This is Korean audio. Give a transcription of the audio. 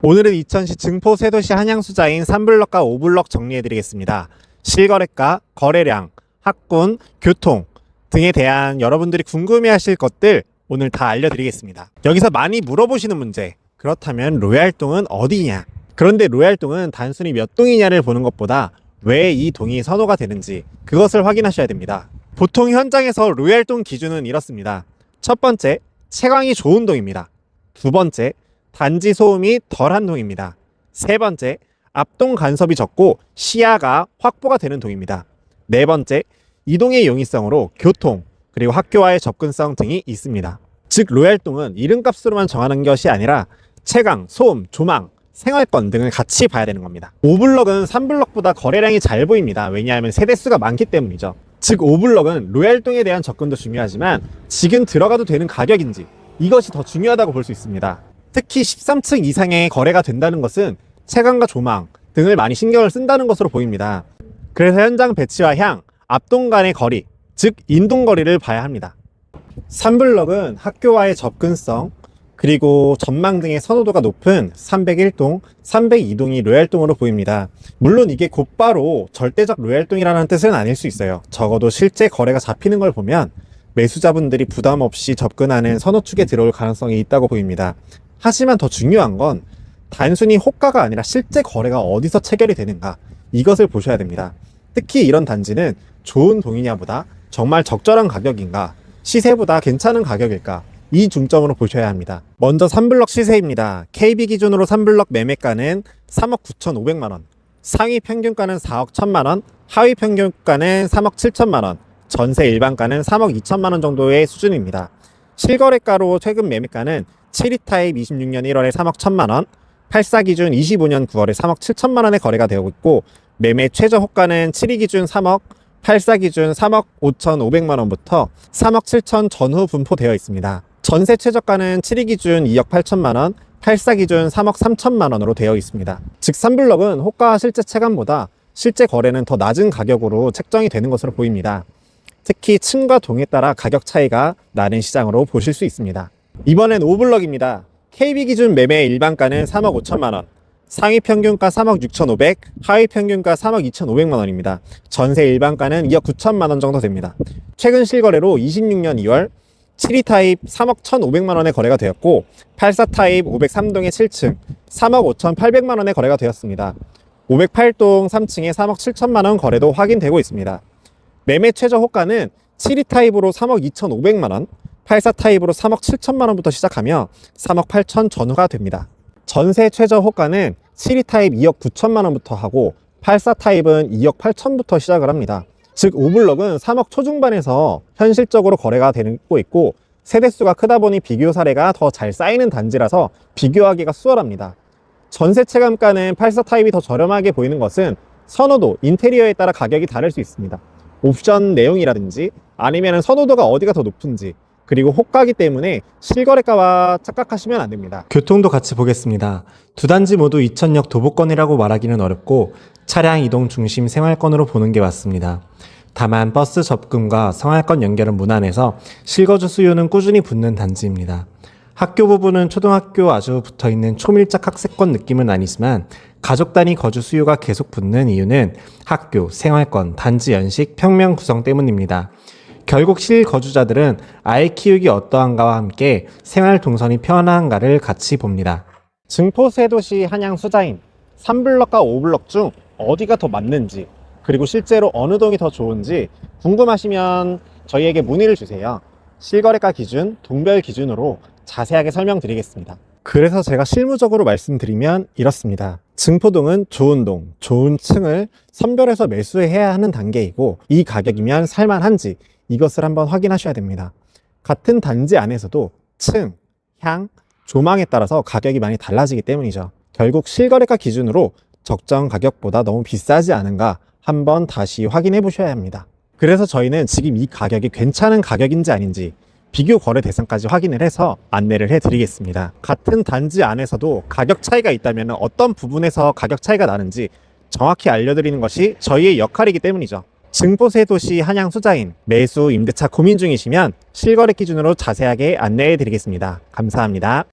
오늘은 이천시 증포 세도시 한양수자인 3블럭과 5블럭 정리해드리겠습니다. 실거래가, 거래량, 학군, 교통 등에 대한 여러분들이 궁금해하실 것들 오늘 다 알려드리겠습니다. 여기서 많이 물어보시는 문제, 그렇다면 로얄동은 어디냐? 그런데 로얄동은 단순히 몇 동이냐를 보는 것보다 왜 이 동이 선호가 되는지 그것을 확인하셔야 됩니다. 보통 현장에서 로얄동 기준은 이렇습니다. 첫 번째, 채광이 좋은 동입니다. 두 번째, 단지 소음이 덜한 동입니다. 세 번째, 앞동 간섭이 적고 시야가 확보가 되는 동입니다. 네 번째, 이동의 용이성으로 교통, 그리고 학교와의 접근성 등이 있습니다. 즉, 로얄동은 이름값으로만 정하는 것이 아니라 채광, 소음, 조망, 생활권 등을 같이 봐야 되는 겁니다. 5블럭은 3블럭보다 거래량이 잘 보입니다. 왜냐하면 세대수가 많기 때문이죠. 즉, 5블럭은 로얄동에 대한 접근도 중요하지만 지금 들어가도 되는 가격인지 이것이 더 중요하다고 볼 수 있습니다. 특히 13층 이상의 거래가 된다는 것은 채광과 조망 등을 많이 신경을 쓴다는 것으로 보입니다. 그래서 현장 배치와 향, 앞동 간의 거리, 즉 인동거리를 봐야 합니다. 3블럭은 학교와의 접근성, 그리고 전망 등의 선호도가 높은 301동, 302동이 로얄동으로 보입니다. 물론 이게 곧바로 절대적 로얄동이라는 뜻은 아닐 수 있어요. 적어도 실제 거래가 잡히는 걸 보면 매수자분들이 부담 없이 접근하는 선호축에 들어올 가능성이 있다고 보입니다. 하지만 더 중요한 건 단순히 호가가 아니라 실제 거래가 어디서 체결이 되는가, 이것을 보셔야 됩니다. 특히 이런 단지는 좋은 동이냐보다 정말 적절한 가격인가, 시세보다 괜찮은 가격일까, 이 중점으로 보셔야 합니다. 먼저 3블럭 시세입니다. KB 기준으로 3블럭 매매가는 3억 9,500만원, 상위 평균가는 4억 1천만원, 하위 평균가는 3억 7천만원, 전세 일반가는 3억 2천만원 정도의 수준입니다. 실거래가로 최근 매매가는 7위 타입 26년 1월에 3억 1천만원, 84 기준 25년 9월에 3억 7천만원에 거래가 되고 있고, 매매 최저 호가는 7위 기준 3억, 84 기준 3억 5,500만원부터 3억 7천 전후 분포되어 있습니다. 전세 최저가는 7위 기준 2억 8천만원, 84 기준 3억 3천만원으로 되어 있습니다. 즉 3블럭은 호가 실제 체감보다 실제 거래는 더 낮은 가격으로 책정이 되는 것으로 보입니다. 특히 층과 동에 따라 가격 차이가 나는 시장으로 보실 수 있습니다. 이번엔 5블럭입니다. KB 기준 매매 일반가는 3억 5천만원, 상위 평균가 3억 6,500, 하위 평균가 3억 2,500만원입니다. 전세 일반가는 2억 9천만원 정도 됩니다. 최근 실거래로 26년 2월 7위 타입 3억 1,500만원에 거래가 되었고, 84 타입 503동의 7층 3억 5,800만원에 거래가 되었습니다. 508동 3층에 3억 7천만원 거래도 확인되고 있습니다. 매매 최저 호가는 7위 타입으로 3억 2,500만원, 84 타입으로 3억 7천만원부터 시작하며 3억 8천 전후가 됩니다. 전세 최저 호가는 7위 타입 2억 9천만원부터 하고 84 타입은 2억 8천부터 시작을 합니다. 즉 5블럭은 3억 초중반에서 현실적으로 거래가 되고 있고, 세대수가 크다 보니 비교 사례가 더 잘 쌓이는 단지라서 비교하기가 수월합니다. 전세 체감가는 84 타입이 더 저렴하게 보이는 것은 선호도, 인테리어에 따라 가격이 다를 수 있습니다. 옵션 내용이라든지 아니면 선호도가 어디가 더 높은지, 그리고 호가기 때문에 실거래가와 착각하시면 안 됩니다. 교통도 같이 보겠습니다. 두 단지 모두 이천역 도보권이라고 말하기는 어렵고 차량 이동 중심 생활권으로 보는 게 맞습니다. 다만 버스 접근과 생활권 연결은 무난해서 실거주 수요는 꾸준히 붙는 단지입니다. 학교 부분은 초등학교 아주 붙어있는 초밀착 학세권 느낌은 아니지만 가족 단위 거주 수요가 계속 붙는 이유는 학교, 생활권, 단지 연식, 평면 구성 때문입니다. 결국 실거주자들은 아이 키우기 어떠한가와 함께 생활 동선이 편한가를 같이 봅니다. 증포 세도시 한양 수자인 3블럭과 5블럭 중 어디가 더 맞는지, 그리고 실제로 어느 동이 더 좋은지 궁금하시면 저희에게 문의를 주세요. 실거래가 기준, 동별 기준으로 자세하게 설명드리겠습니다. 그래서 제가 실무적으로 말씀드리면 이렇습니다. 증포동은 좋은 동, 좋은 층을 선별해서 매수해야 하는 단계이고, 이 가격이면 살만한지 이것을 한번 확인하셔야 됩니다. 같은 단지 안에서도 층, 향, 조망에 따라서 가격이 많이 달라지기 때문이죠. 결국 실거래가 기준으로 적정 가격보다 너무 비싸지 않은가 한번 다시 확인해 보셔야 합니다. 그래서 저희는 지금 이 가격이 괜찮은 가격인지 아닌지 비교 거래 대상까지 확인을 해서 안내를 해드리겠습니다. 같은 단지 안에서도 가격 차이가 있다면 어떤 부분에서 가격 차이가 나는지 정확히 알려드리는 것이 저희의 역할이기 때문이죠. 증포세 도시 한양 수자인 매수 임대차 고민 중이시면 실거래 기준으로 자세하게 안내해 드리겠습니다. 감사합니다.